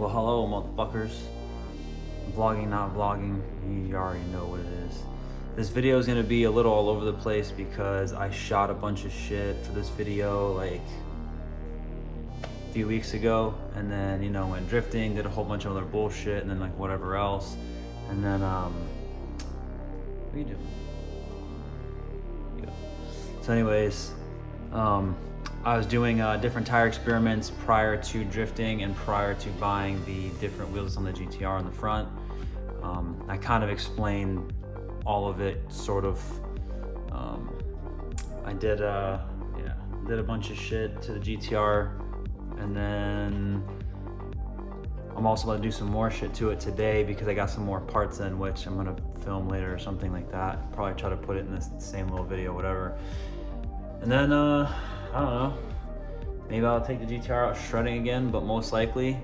Well, hello, motherfuckers. Vlogging, not vlogging, you already know what it is. This video is gonna be a little all over the place because I shot a bunch of shit for this video like a few weeks ago, and then, you know, went drifting, did a whole bunch of other bullshit, and then like whatever else. And then, what are you doing? Yeah. So anyways, I was doing different tire experiments prior to drifting and prior to buying the different wheels on the GTR on the front. I kind of explained all of it, sort of. I did a bunch of shit to the GTR, and then I'm also going to do some more shit to it today because I got some more parts in, which I'm going to film later or something like that. Probably try to put it in this same little video, whatever. And then, I don't know, maybe I'll take the GTR out shredding again, but most likely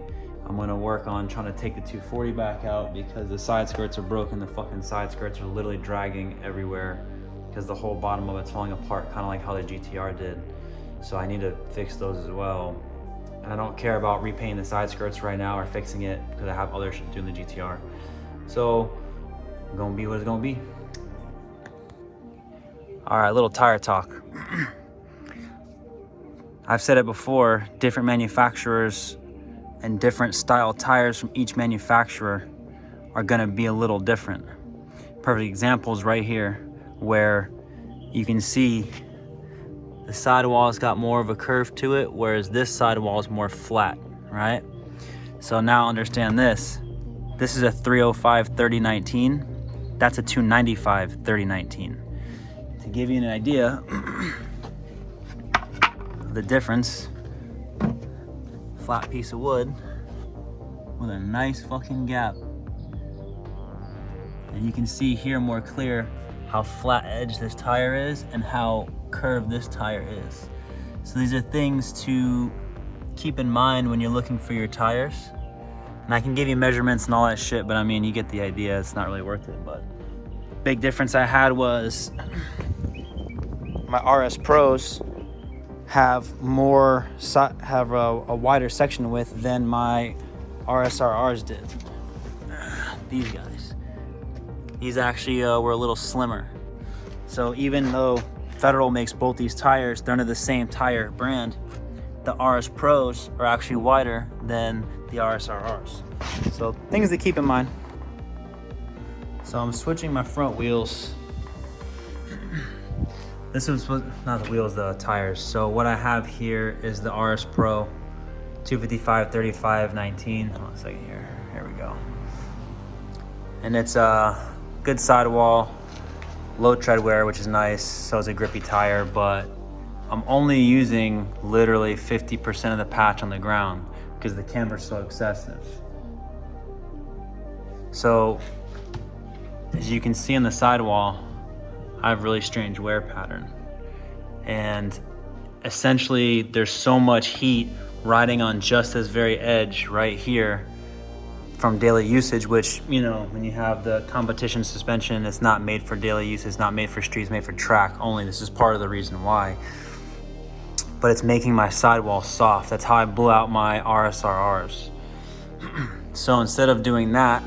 I'm gonna work on trying to take the 240 back out because the side skirts are broken. The fucking side skirts are literally dragging everywhere because the whole bottom of it's falling apart, kind of like how the GTR did. So I need to fix those as well. And I don't care about repainting the side skirts right now or fixing it because I have other shit to do in the GTR. So it's gonna be what it's gonna be. All right, little tire talk. I've said it before, different manufacturers and different style tires from each manufacturer are gonna be a little different. Perfect examples right here where you can see the sidewall's got more of a curve to it, whereas this sidewall is more flat, right? So now understand this. This is a 305 3019. That's a 295 3019. To give you an idea of the difference, flat piece of wood with a nice fucking gap. And you can see here more clear how flat edge this tire is and how curved this tire is. So these are things to keep in mind when you're looking for your tires. And I can give you measurements and all that shit, but I mean, you get the idea. It's not really worth it. But big difference I had was my RS Pros have a wider section width than my RSRRs did. These guys. These actually were a little slimmer. So even though Federal makes both these tires, they're under the same tire brand, the RS Pros are actually wider than the RSRRs. So things to keep in mind. So I'm switching my front wheels. This was not the wheels, the tires. So what I have here is the RS Pro 255 35 19. Hold on a second here. Here we go. And it's a good sidewall, low tread wear, which is nice. So it's a grippy tire, but I'm only using literally 50% of the patch on the ground because the camber's so excessive. So as you can see on the sidewall, I have really strange wear pattern. And essentially there's so much heat riding on just this very edge right here from daily usage, which, you know, when you have the competition suspension, it's not made for daily use, it's not made for streets, made for track only. This is part of the reason why. But it's making my sidewall soft. That's how I blew out my RSRRs. So instead of doing that,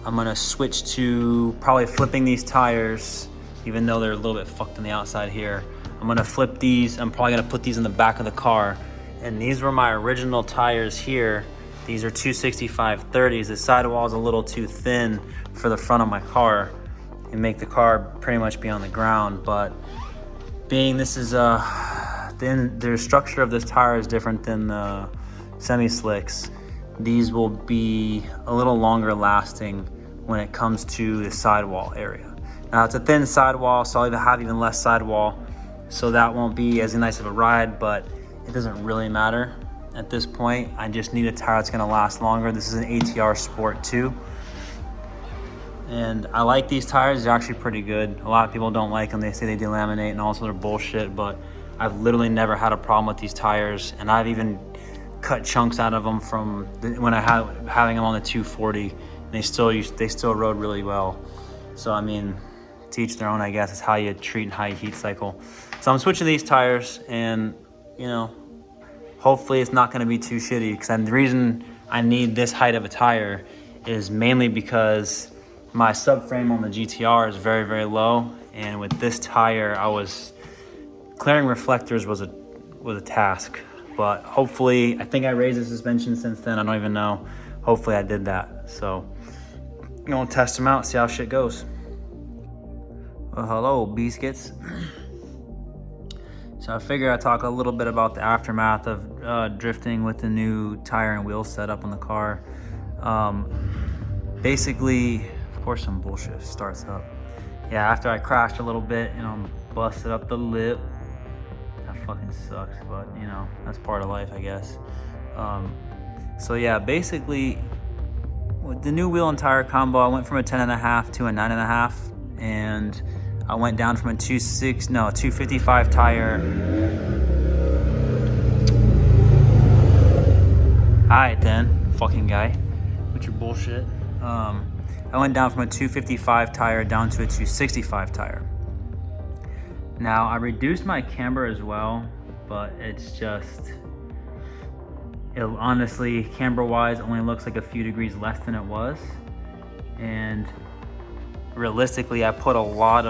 I'm gonna switch to probably flipping these tires, even though they're a little bit fucked on the outside here. I'm gonna flip these. I'm probably gonna put these in the back of the car. And these were my original tires here. These are 265 30s. The sidewall is a little too thin for the front of my car and make the car pretty much be on the ground. But being this is then the structure of this tire is different than the semi-slicks. These will be a little longer lasting when it comes to the sidewall area. Now it's a thin sidewall, so I'll have even less sidewall, so that won't be as nice of a ride, but it doesn't really matter at this point. I just need a tire that's gonna last longer. This is an ATR Sport 2. And I like these tires, they're actually pretty good. A lot of people don't like them, they say they delaminate and all this other bullshit, but I've literally never had a problem with these tires, and I've even cut chunks out of them from when I had having them on the 240. And they still rode really well. So I mean, to each their own, I guess. It's how you treat and how you heat cycle. So I'm switching these tires, and you know, hopefully it's not going to be too shitty. Because the reason I need this height of a tire is mainly because my subframe on the GTR is very, very low. And with this tire, clearing reflectors was a task. But hopefully, I think I raised the suspension since then. I don't even know. Hopefully I did that. So I'm gonna test them out, see how shit goes. Well, hello, biscuits. So I figured I'd talk a little bit about the aftermath of drifting with the new tire and wheel setup on the car. Basically, of course some bullshit starts up. Yeah, after I crashed a little bit, busted up the lip. That fucking sucks, but that's part of life, I guess. So yeah, basically, with the new wheel and tire combo, I went from a 10.5 to a 9.5, and I went down from a 255 tire. Alright then, fucking guy, with your bullshit. I went down from a 255 tire down to a 265 tire. Now, I reduced my camber as well, but it's just, honestly, camber-wise, only looks like a few degrees less than it was. And realistically, I put did a lot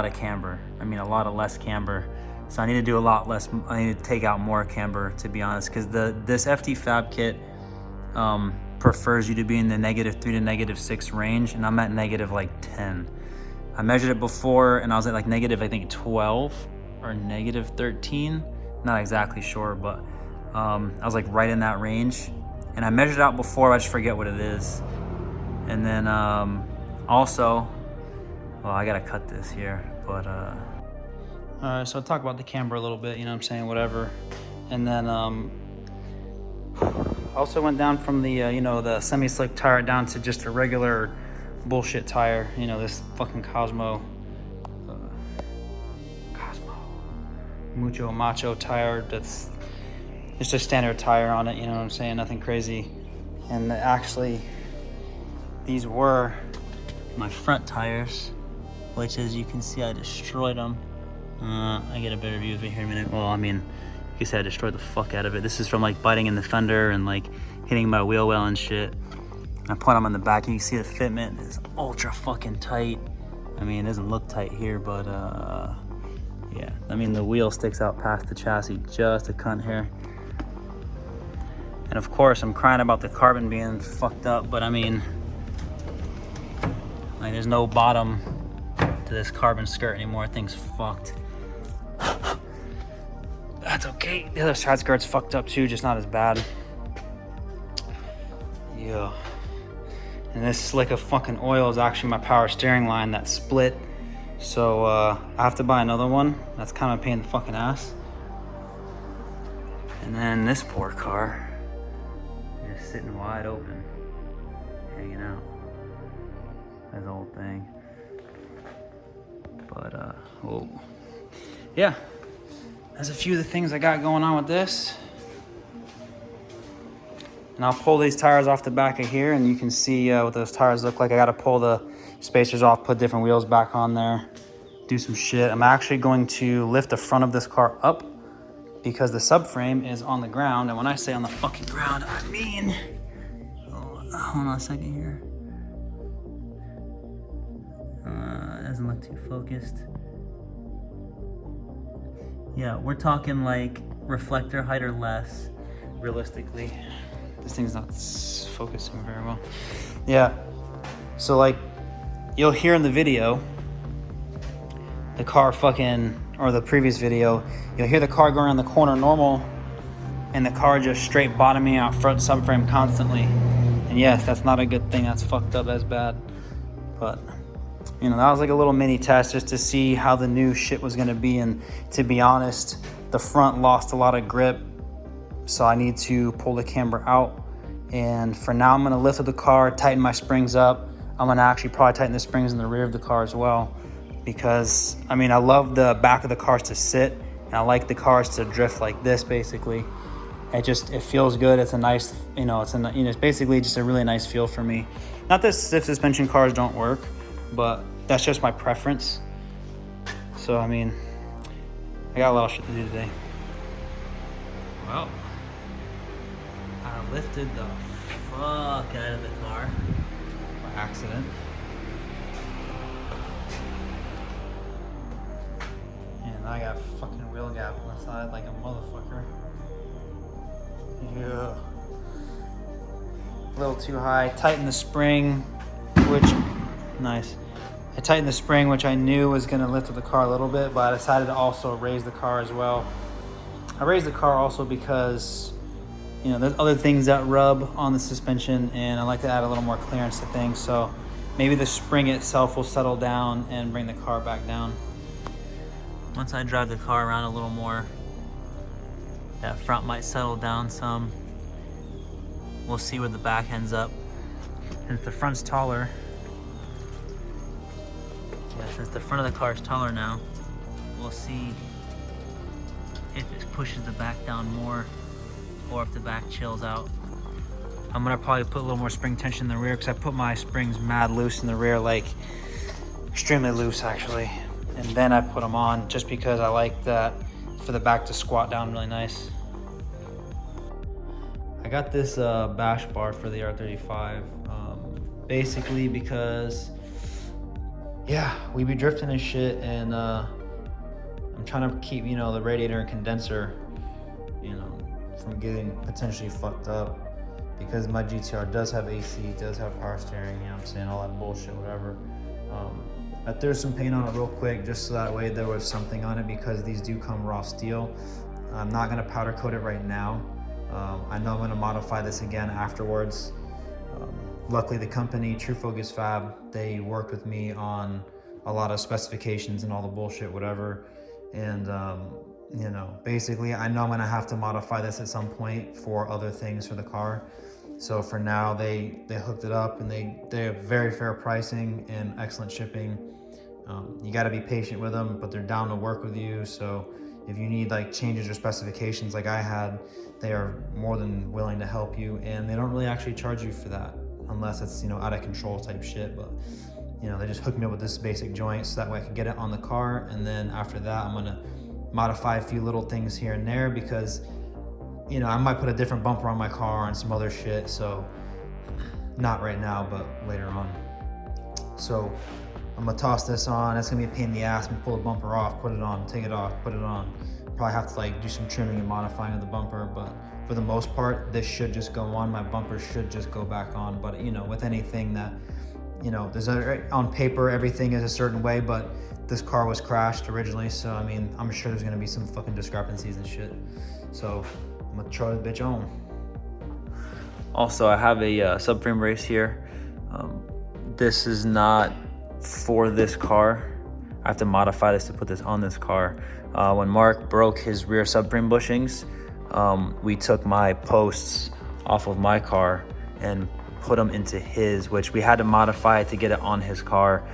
of camber. I mean, a lot of less camber. So I need to do a lot less. I need to take out more camber, to be honest, because this FT Fab kit prefers you to be in the -3 to -6 range, and I'm at -10. I measured it before, and I was at like I think -12 or -13. Not exactly sure, but I was like right in that range. And I measured it out before. I just forget what it is. And then also, well, I gotta cut this here, but so I'll talk about the camber a little bit, you know what I'm saying, whatever. And then also went down from the the semi-slick tire down to just a regular bullshit tire, this fucking Cosmo Mucho Macho tire. That's just a standard tire on it, you know what I'm saying, nothing crazy. And actually, these were my front tires, which, as you can see, I destroyed them. I get a better view of it here in a minute. Well, I mean, like I said, I destroyed the fuck out of it. This is from like biting in the fender and like hitting my wheel well and shit. I put them on the back, and you can see the fitment is ultra fucking tight. I mean, it doesn't look tight here, but yeah. I mean, the wheel sticks out past the chassis just a cunt here. And of course, I'm crying about the carbon being fucked up, but I mean, like, there's no bottom to this carbon skirt anymore. Thing's fucked. That's okay. The other side skirt's fucked up too, just not as bad. Yeah. And this slick of fucking oil is actually my power steering line that split. So I have to buy another one. That's kind of a pain in the fucking ass. And then this poor car, just sitting wide open, hanging out. That's the whole thing. But oh yeah, that's a few of the things I got going on with this. And I'll pull these tires off the back of here, and you can see what those tires look like. I got to pull the spacers off, put different wheels back on there, do some shit. I'm actually going to lift the front of this car up because the subframe is on the ground. And when I say on the fucking ground, I mean, hold on a second here. It doesn't look too focused. Yeah, we're talking like reflector height or less, realistically. This thing's not focusing very well. Yeah, so like you'll hear in the video, the car fucking, or the previous video, you'll hear the car going around the corner normal, and the car just straight bottoming out front subframe constantly. And yes, that's not a good thing. That's fucked up. That's bad. But that was like a little mini test just to see how the new shit was gonna be. And to be honest, the front lost a lot of grip, so I need to pull the camber out. And for now, I'm gonna lift up the car, tighten my springs up. I'm gonna actually probably tighten the springs in the rear of the car as well, because I mean, I love the back of the cars to sit, and I like the cars to drift like this. Basically, it feels good. It's a nice, it's basically just a really nice feel for me. Not that stiff suspension cars don't work, but that's just my preference. So I mean, I got a lot of shit to do today. Well, I lifted the fuck out of the car by accident. And I got fucking wheel gap on the side like a motherfucker. Yeah. A little too high. Tighten the spring, which, nice. I tightened the spring, which I knew was gonna lift up the car a little bit, but I decided to also raise the car as well. I raised the car also because, you know, there's other things that rub on the suspension, and I like to add a little more clearance to things, so maybe the spring itself will settle down and bring the car back down. Once I drive the car around a little more, that front might settle down some. We'll see where the back ends up. Since the front's taller, since the front of the car is taller now, we'll see if it pushes the back down more or if the back chills out. I'm gonna probably put a little more spring tension in the rear because I put my springs mad loose in the rear, like extremely loose actually. And then I put them on just because I like that for the back to squat down really nice. I got this bash bar for the R35 basically because, yeah, we be drifting and shit, and I'm trying to keep, you know, the radiator and condenser, you know, from getting potentially fucked up, because my GTR does have AC, does have power steering, you know what I'm saying, all that bullshit, whatever. I threw some paint on it real quick just so that way there was something on it, because these do come raw steel. I'm not gonna powder coat it right now. I know I'm gonna modify this again afterwards. Luckily the company, True Focus Fab, they worked with me on a lot of specifications and all the bullshit, whatever. And you know, basically I know I'm gonna have to modify this at some point for other things for the car. So for now, they hooked it up, and they have very fair pricing and excellent shipping. You gotta be patient with them, but they're down to work with you. So if you need like changes or specifications like I had, they are more than willing to help you, and they don't really actually charge you for that unless it's, you know, out of control type shit. But you know, they just hooked me up with this basic joint so that way I could get it on the car, and then after that I'm gonna modify a few little things here and there, because, you know, I might put a different bumper on my car and some other shit. So not right now, but later on. So I'm gonna toss this on. It's gonna be a pain in the ass. I'm gonna pull the bumper off, put it on, take it off, put it on. Probably have to like do some trimming and modifying of the bumper, but for the most part, this should just go on. My bumper should just go back on. But you know, with anything that, you know, there's on paper, everything is a certain way, but this car was crashed originally. So I mean, I'm sure there's gonna be some fucking discrepancies and shit. So I'm gonna try the bitch on. Also, I have a subframe race here. This is not for this car. I have to modify this to put this on this car. When Mark broke his rear subframe bushings, we took my posts off of my car and put them into his, which we had to modify it to get it on his car.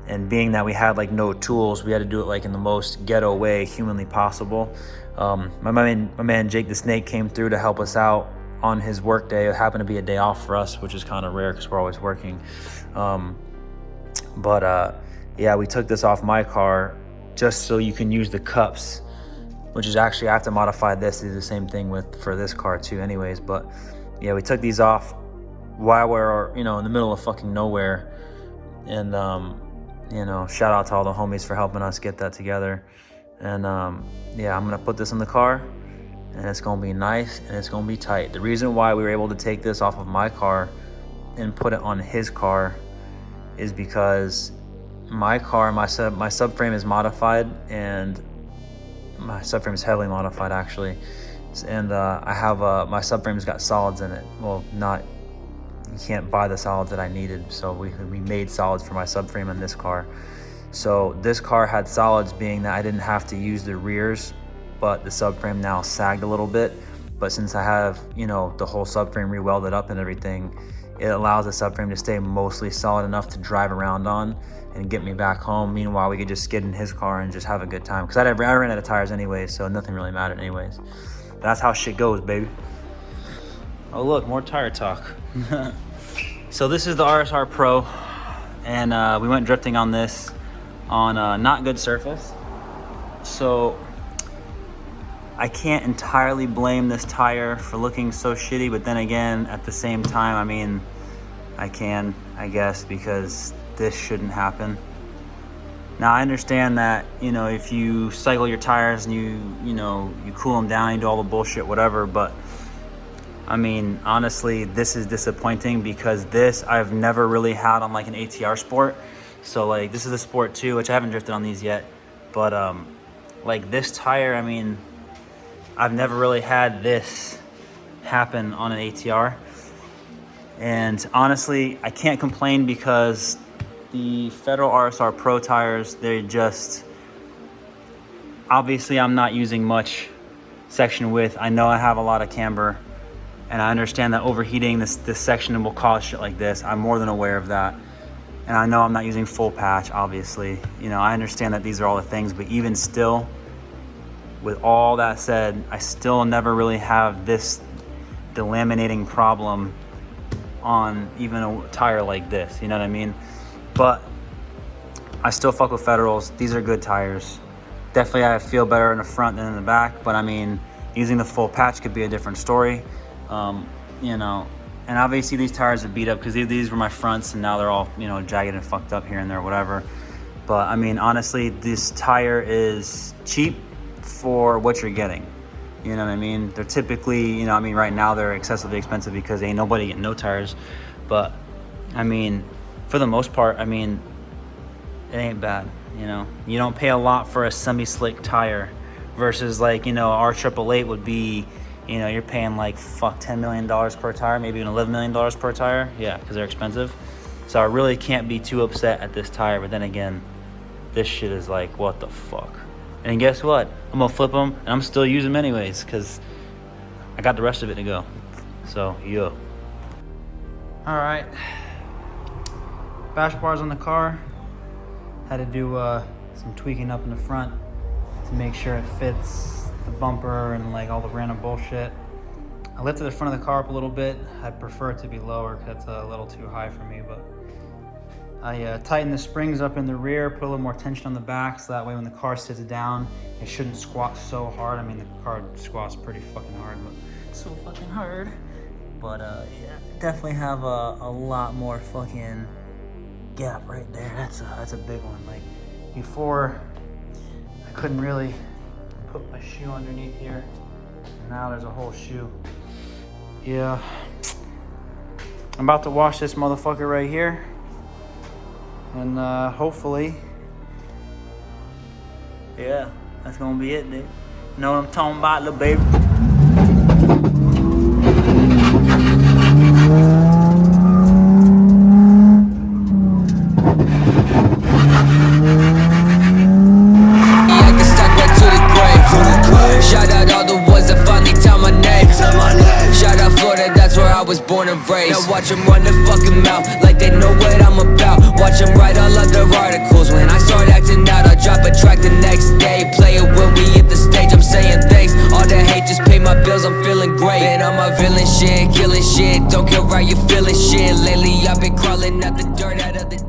And being that we had like no tools, we had to do it like in the most ghetto way humanly possible. My man Jake the Snake came through to help us out on his work day. It happened to be a day off for us, which is kind of rare because we're always working. Yeah, we took this off my car just so you can use the cups, which is actually, I have to modify this to do the same thing for this car too anyways. But yeah, we took these off while we're, you know, in the middle of fucking nowhere. And you know, shout out to all the homies for helping us get that together. And yeah, I'm gonna put this in the car, and it's gonna be nice and it's gonna be tight. The reason why we were able to take this off of my car and put it on his car is because my car, my subframe is modified, and my subframe is heavily modified actually. And I have my subframe's got solids in it. Well, not, you can't buy the solids that I needed, so we made solids for my subframe in this car. So this car had solids, being that I didn't have to use the rears, but the subframe now sagged a little bit. But since I have, you know, the whole subframe re-welded up and everything, it allows the subframe to stay mostly solid enough to drive around on and get me back home. Meanwhile, we could just skid in his car and just have a good time, because I ran out of tires anyways, so nothing really mattered anyways. That's how shit goes, baby. Oh look, more tire talk. So this is the RSR Pro, and we went drifting on this on a not good surface. So I can't entirely blame this tire for looking so shitty, but then again, at the same time, I mean, I can, I guess, because this shouldn't happen. Now, I understand that, you know, if you cycle your tires and you cool them down, you do all the bullshit, whatever, but I mean, honestly, this is disappointing because this I've never really had on like an ATR Sport. So like, this is a Sport 2, which I haven't drifted on these yet, but like this tire, I mean, I've never really had this happen on an ATR. And honestly, I can't complain because the Federal RSR Pro tires, they just, obviously I'm not using much section width. I know I have a lot of camber, and I understand that overheating this section will cause shit like this. I'm more than aware of that. And I know I'm not using full patch, obviously. You know, I understand that these are all the things, but even still, with all that said, I still never really have this delaminating problem on even a tire like this, you know what I mean? But I still fuck with Federals. These are good tires. Definitely I feel better in the front than in the back, but I mean, using the full patch could be a different story. You know, and obviously these tires are beat up because these were my fronts and now they're all, you know, jagged and fucked up here and there, whatever. But I mean, honestly, this tire is cheap for what you're getting. You know what I mean? They're typically, you know, I mean, right now they're excessively expensive because ain't nobody getting no tires. But I mean, for the most part, I mean, it ain't bad, you know? You don't pay a lot for a semi-slick tire versus like, you know, our 888 would be, you know, you're paying like, fuck, $10 million per tire, maybe even $11 million per tire. Yeah, because they're expensive. So I really can't be too upset at this tire. But then again, this shit is like, what the fuck? And guess what? I'm gonna flip them and I'm still using them anyways because I got the rest of it to go. So, yeah. All right. Bash bars on the car. Had to do some tweaking up in the front to make sure it fits the bumper and like all the random bullshit. I lifted the front of the car up a little bit. I'd prefer it to be lower because it's a little too high for me, but I tightened the springs up in the rear, put a little more tension on the back so that way when the car sits down, it shouldn't squat so hard. I mean, the car squats pretty fucking hard, but so fucking hard. But yeah, definitely have a lot more fucking gap right there. That's a big one. Like before, I couldn't really put my shoe underneath here. Now there's a whole shoe. Yeah. I'm about to wash this motherfucker right here. And hopefully, yeah, that's gonna be it, dude. Know what I'm talking about, little baby? Born and raised. Now watch them run their fucking mouth like they know what I'm about. Watch them write all of their articles. When I start acting out, I drop a track the next day. Play it when we hit the stage, I'm saying thanks. All the hate just pay my bills, I'm feeling great. Been on my villain shit, killing shit. Don't care how you feeling shit. Lately I've been crawling out the dirt out of the